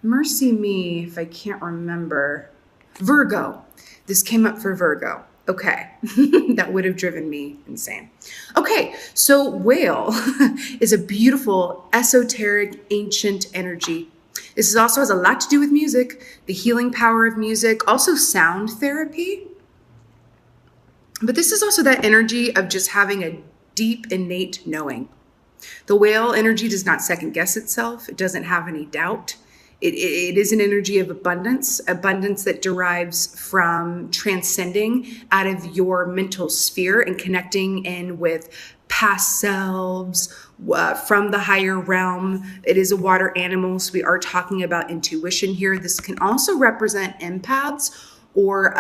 Mercy me if I can't remember. Virgo. This came up for Virgo. Okay, that would have driven me insane. Okay, so whale is a beautiful, esoteric, ancient energy. This also has a lot to do with music, the healing power of music, also sound therapy. But this is also that energy of just having a deep, innate knowing. The whale energy does not second guess itself. It doesn't have any doubt. It is an energy of abundance that derives from transcending out of your mental sphere and connecting in with past selves from the higher realm. It is a water animal, so we are talking about intuition here. This can also represent empaths or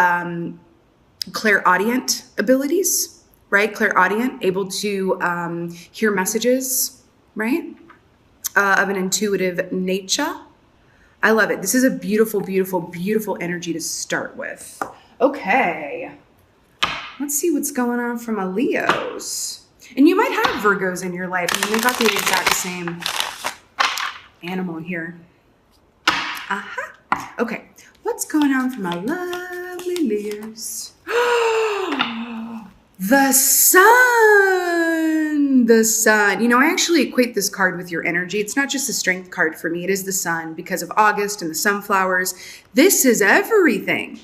clairaudient abilities, right? Clairaudient, able to hear messages, right? Of an intuitive nature. I love it. This is a beautiful, beautiful, beautiful energy to start with. Okay. Let's see what's going on for my Leos. And you might have Virgos in your life. I mean, they got the exact same animal here. Aha. Okay. What's going on for my lovely Leos? The sun. The sun. You know, I actually equate this card with your energy. It's not just a strength card for me. It is the sun because of August and the sunflowers. This is everything.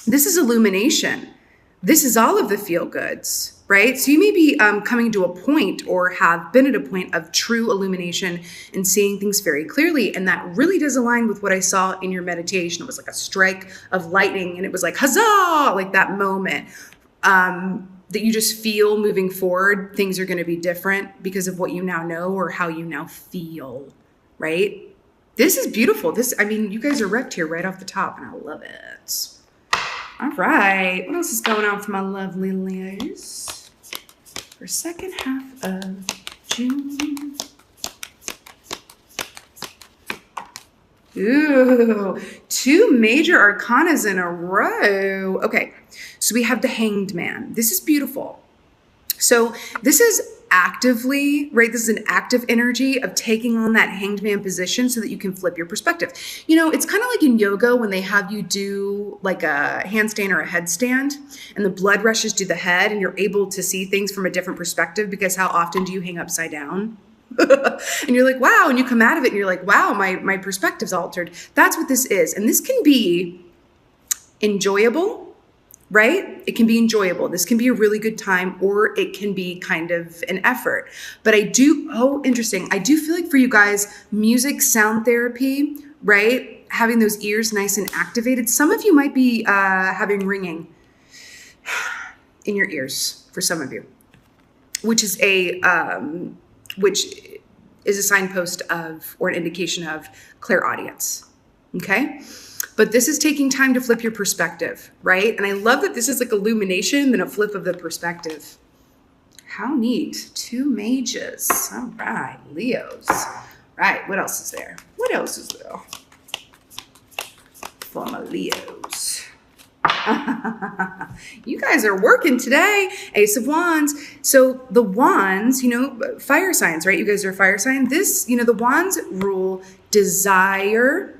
This is illumination. This is all of the feel goods, right? So you may be coming to a point or have been at a point of true illumination and seeing things very clearly. And that really does align with what I saw in your meditation. It was like a strike of lightning and it was like, huzzah, like that moment. That you just feel moving forward, things are going to be different because of what you now know or how you now feel, right? This is beautiful. I mean, you guys are wrecked here right off the top, and I love it. All right. What else is going on for my lovely Leos for second half of June? Ooh, 2 major arcanas in a row. Okay, so we have the Hanged Man. This is beautiful. So this is actively, right? This is an active energy of taking on that Hanged Man position so that you can flip your perspective. You know, it's kind of like in yoga when they have you do like a handstand or a headstand and the blood rushes to the head and you're able to see things from a different perspective because how often do you hang upside down? And you're like, wow, and you come out of it and you're like, wow, my perspective's altered. That's what this is. And this can be enjoyable, right? It can be enjoyable. This can be a really good time, or it can be kind of an effort. But interesting. I do feel like for you guys, music, sound therapy, right? Having those ears nice and activated. Some of you might be having ringing in your ears for some of you, which is a signpost of, or an indication of clairaudience, okay? But this is taking time to flip your perspective, right? And I love that this is like illumination, then a flip of the perspective. How neat. 2 mages. All right, Leos. Right, what else is there? What else is there for my Leos? You guys are working today. Ace of Wands. So the wands, you know, fire signs, right? You guys are fire sign. This, you know, the wands rule desire,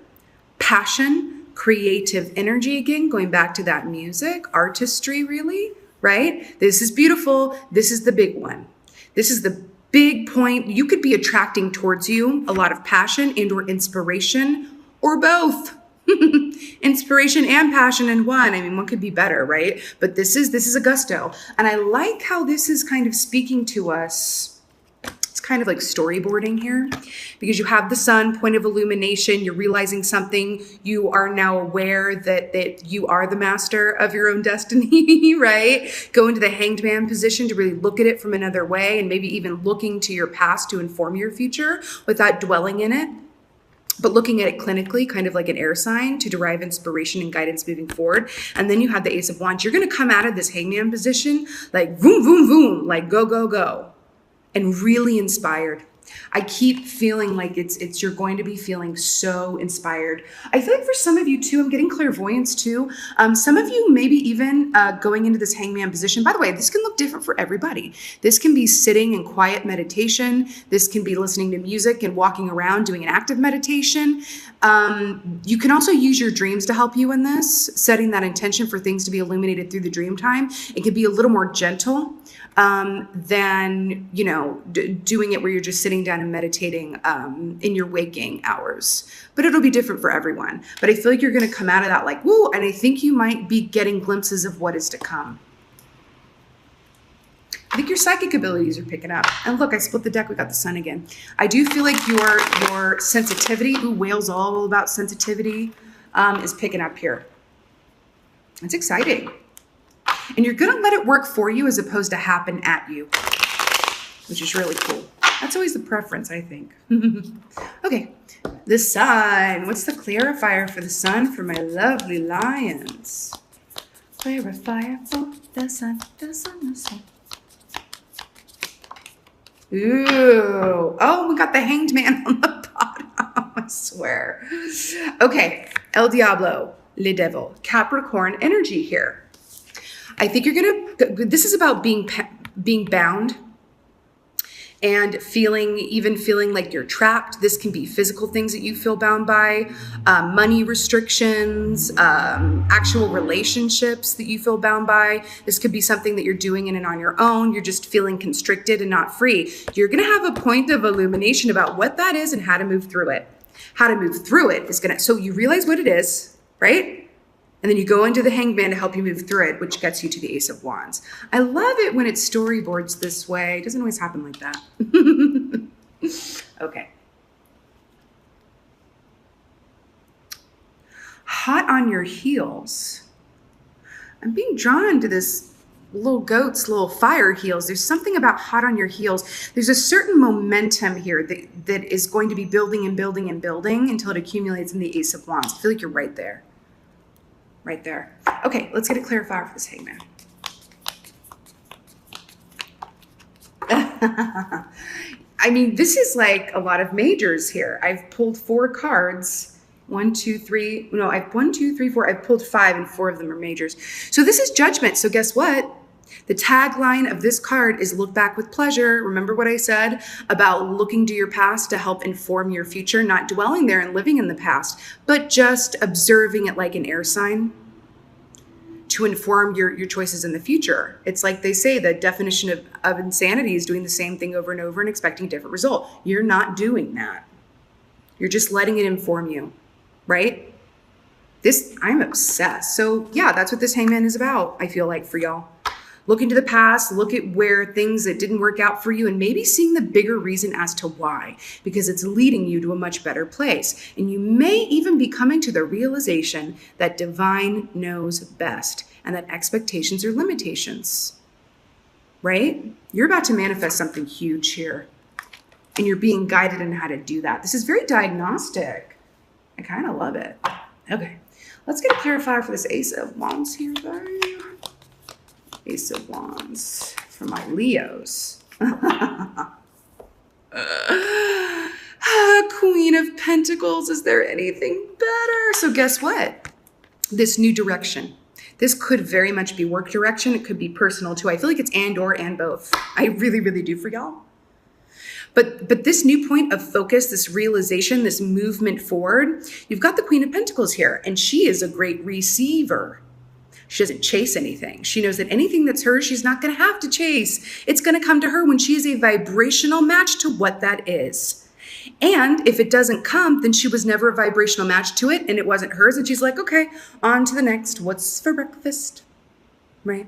passion, creative energy. Again, going back to that music, artistry, really, right? This is beautiful. This is the big one. This is the big point. You could be attracting towards you a lot of passion and or inspiration, or both. Inspiration and passion in one. I mean, one could be better, right? But this is a gusto. And I like how this is kind of speaking to us. It's kind of like storyboarding here because you have the sun, point of illumination. You're realizing something. You are now aware that you are the master of your own destiny, right? Go into the Hanged Man position to really look at it from another way and maybe even looking to your past to inform your future without dwelling in it. But looking at it clinically, kind of like an air sign to derive inspiration and guidance moving forward. And then you have the Ace of Wands. You're going to come out of this hangman position like boom, boom, boom, like go, go, go. And really inspired. I keep feeling like it's you're going to be feeling so inspired. I feel like for some of you too, I'm getting clairvoyance too. Some of you maybe even going into this hangman position. By the way, this can look different for everybody. This can be sitting in quiet meditation. This can be listening to music and walking around doing an active meditation. You can also use your dreams to help you in this, setting that intention for things to be illuminated through the dream time. It can be a little more gentle than, doing it where you're just sitting down and meditating in your waking hours. But it'll be different for everyone. But I feel like you're going to come out of that like, woo, and I think you might be getting glimpses of what is to come. I think your psychic abilities are picking up. And look, I split the deck. We got the sun again. I do feel like your sensitivity, whale's all about sensitivity, is picking up here. It's exciting. And you're going to let it work for you as opposed to happen at you, which is really cool. That's always the preference, I think. Okay, the sun. What's the clarifier for the sun for my lovely lions? Clarifier for the sun, the sun, the sun. Ooh. Oh, we got the hanged man on the bottom, I swear. Okay, El Diablo, Le Devil, Capricorn energy here. I think this is about being bound and feeling like you're trapped. This can be physical things that you feel bound by, money restrictions, actual relationships that you feel bound by. This could be something that you're doing in and on your own. You're just feeling constricted and not free. You're going to have a point of illumination about what that is and how to move through it. How to move through it is so you realize what it is, right? And then you go into the hangman to help you move through it, which gets you to the Ace of Wands. I love it when it's storyboards this way. It doesn't always happen like that. Okay. Hot on your heels. I'm being drawn to this little goat's little fire heels. There's something about hot on your heels. There's a certain momentum here that is going to be building and building and building until it accumulates in the Ace of Wands. I feel like you're right there. Right there. Okay, let's get a clarifier for this hangman. I mean, this is like a lot of majors here. I've pulled 4 cards. 1, 2, 3. No, I've 1, 2, 3, 4. I've pulled 5 and 4 of them are majors. So this is judgment. So guess what? The tagline of this card is look back with pleasure. Remember what I said about looking to your past to help inform your future, not dwelling there and living in the past, but just observing it like an air sign to inform your choices in the future. It's like they say, the definition of insanity is doing the same thing over and over and expecting a different result. You're not doing that. You're just letting it inform you, right? I'm obsessed. So yeah, that's what this hangman is about, I feel like, for y'all. Look into the past, look at where things that didn't work out for you, and maybe seeing the bigger reason as to why, because it's leading you to a much better place. And you may even be coming to the realization that divine knows best and that expectations are limitations, right? You're about to manifest something huge here, and you're being guided in how to do that. This is very diagnostic. I kind of love it. Okay, let's get a clarifier for this Ace of Wands here, guys. Ace of Wands for my Leos. Queen of Pentacles. Is there anything better? So guess what? This new direction. This could very much be work direction. It could be personal too. I feel like it's and both. I really, really do for y'all. But this new point of focus, this realization, this movement forward, you've got the Queen of Pentacles here, and she is a great receiver. She doesn't chase anything. She knows that anything that's hers, she's not going to have to chase. It's going to come to her when she is a vibrational match to what that is. And if it doesn't come, then she was never a vibrational match to it, and it wasn't hers. And she's like, okay, on to the next. What's for breakfast? Right?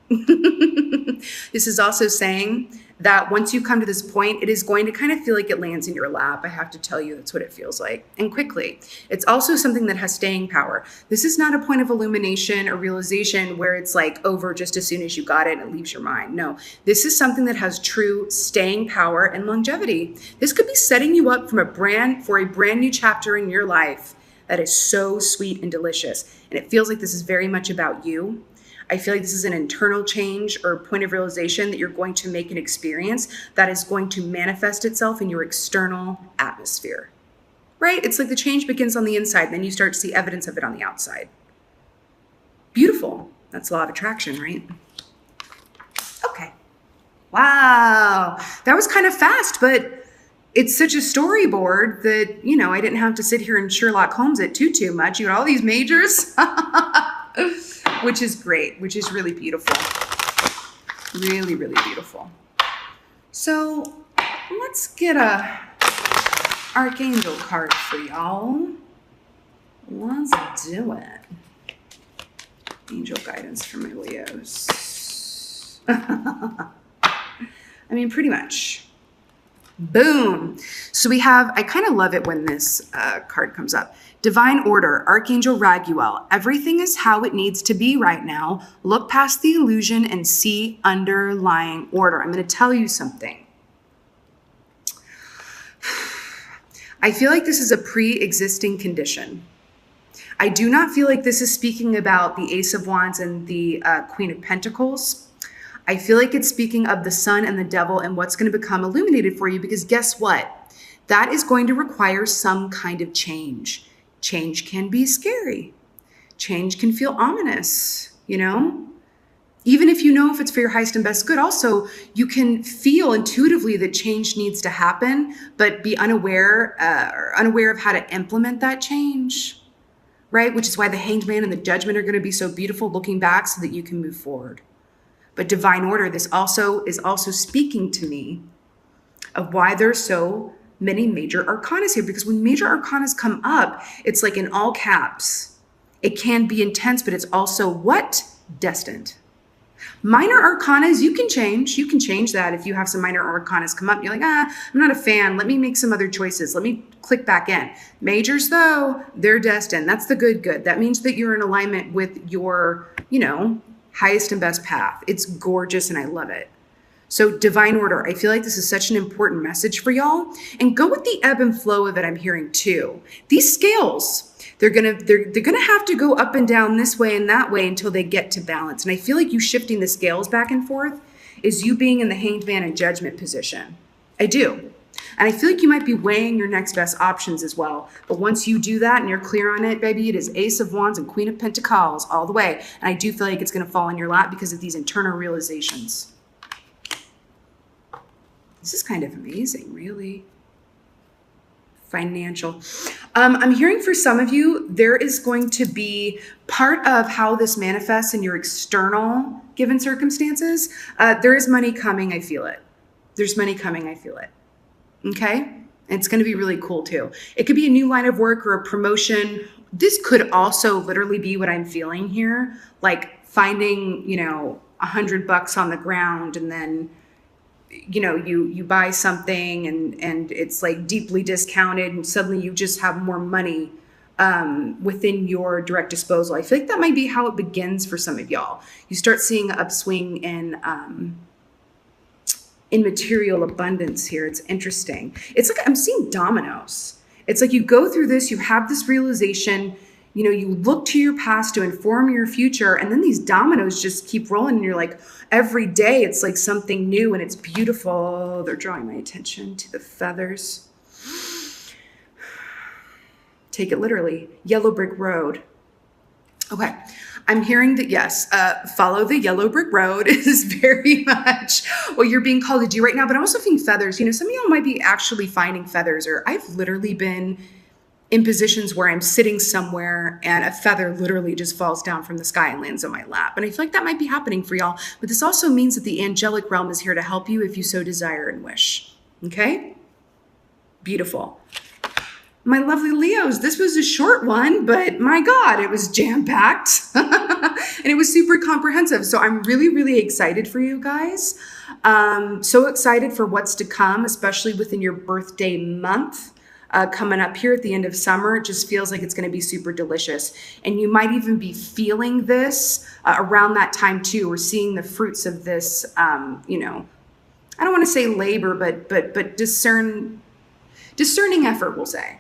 This is also saying that once you come to this point, it is going to kind of feel like it lands in your lap. I have to tell you, that's what it feels like. And quickly. It's also something that has staying power. This is not a point of illumination or realization where it's like over just as soon as you got it and it leaves your mind. No, this is something that has true staying power and longevity. This could be setting you up for a brand new chapter in your life that is so sweet and delicious. And it feels like this is very much about you. I feel like this is an internal change or point of realization that you're going to make an experience that is going to manifest itself in your external atmosphere, right? It's like the change begins on the inside, and then you start to see evidence of it on the outside. Beautiful. That's law of attraction, right? Okay. Wow. That was kind of fast, but it's such a storyboard that, I didn't have to sit here and Sherlock Holmes it too much. You got all these majors, which is great, which is really beautiful. Really, really beautiful. So let's get a Archangel card for y'all. Let's do it. Angel guidance for my Leos. I mean, pretty much. Boom. So we have, I kind of love it when this card comes up. Divine Order, Archangel Raguel. Everything is how it needs to be right now. Look past the illusion and see underlying order. I'm going to tell you something. I feel like this is a pre-existing condition. I do not feel like this is speaking about the Ace of Wands and the Queen of Pentacles. I feel like it's speaking of the Sun and the Devil and what's going to become illuminated for you, because guess what? That is going to require some kind of change. Change can be scary. Change can feel ominous, Even if you know if it's for your highest and best good, also, you can feel intuitively that change needs to happen, but be unaware of how to implement that change. Right? Which is why the Hanged Man and the Judgment are going to be so beautiful looking back so that you can move forward. But Divine Order, this also is also speaking to me of why there's so many major arcanas here. Because when major arcanas come up, it's like in all caps. It can be intense, but it's also what? Destined. Minor arcanas, you can change. You can change that if you have some minor arcanas come up. You're like, I'm not a fan. Let me make some other choices. Let me click back in. Majors, though, they're destined. That's the good. That means that you're in alignment with your, highest and best path. It's gorgeous and I love it. So Divine Order, I feel like this is such an important message for y'all. And go with the ebb and flow of it, I'm hearing too. These scales, they're gonna have to go up and down this way and that way until they get to balance. And I feel like you shifting the scales back and forth is you being in the Hanged Man and Judgment position. I do. And I feel like you might be weighing your next best options as well. But once you do that and you're clear on it, baby, it is Ace of Wands and Queen of Pentacles all the way. And I do feel like it's going to fall in your lap because of these internal realizations. This is kind of amazing, really. Financial. I'm hearing for some of you, there is going to be part of how this manifests in your external given circumstances. There is money coming. I feel it. There's money coming. I feel it. Okay. It's going to be really cool too. It could be a new line of work or a promotion. This could also literally be what I'm feeling here. Like finding, $100 on the ground and then, you buy something and it's like deeply discounted and suddenly you just have more money within your direct disposal. I feel like that might be how it begins for some of y'all. You start seeing an upswing in material abundance here. It's interesting. It's like I'm seeing dominoes. It's like you go through this, you have this realization, you look to your past to inform your future, and then these dominoes just keep rolling, and you're like, every day it's like something new, and it's beautiful. They're drawing my attention to the feathers. Take it literally. Yellow brick road. Okay. I'm hearing that, yes, follow the yellow brick road is very much what you're being called to do right now. But I'm also feeling feathers. Some of y'all might be actually finding feathers, or I've literally been in positions where I'm sitting somewhere and a feather literally just falls down from the sky and lands on my lap. And I feel like that might be happening for y'all. But this also means that the angelic realm is here to help you if you so desire and wish. Okay? Beautiful. My lovely Leos, this was a short one, but my God, it was jam-packed and it was super comprehensive. So I'm really, really excited for you guys. So excited for what's to come, especially within your birthday month. Coming up here at the end of summer. It just feels like it's going to be super delicious. And you might even be feeling this around that time too. We're seeing the fruits of this, I don't want to say labor, but discerning effort, we'll say.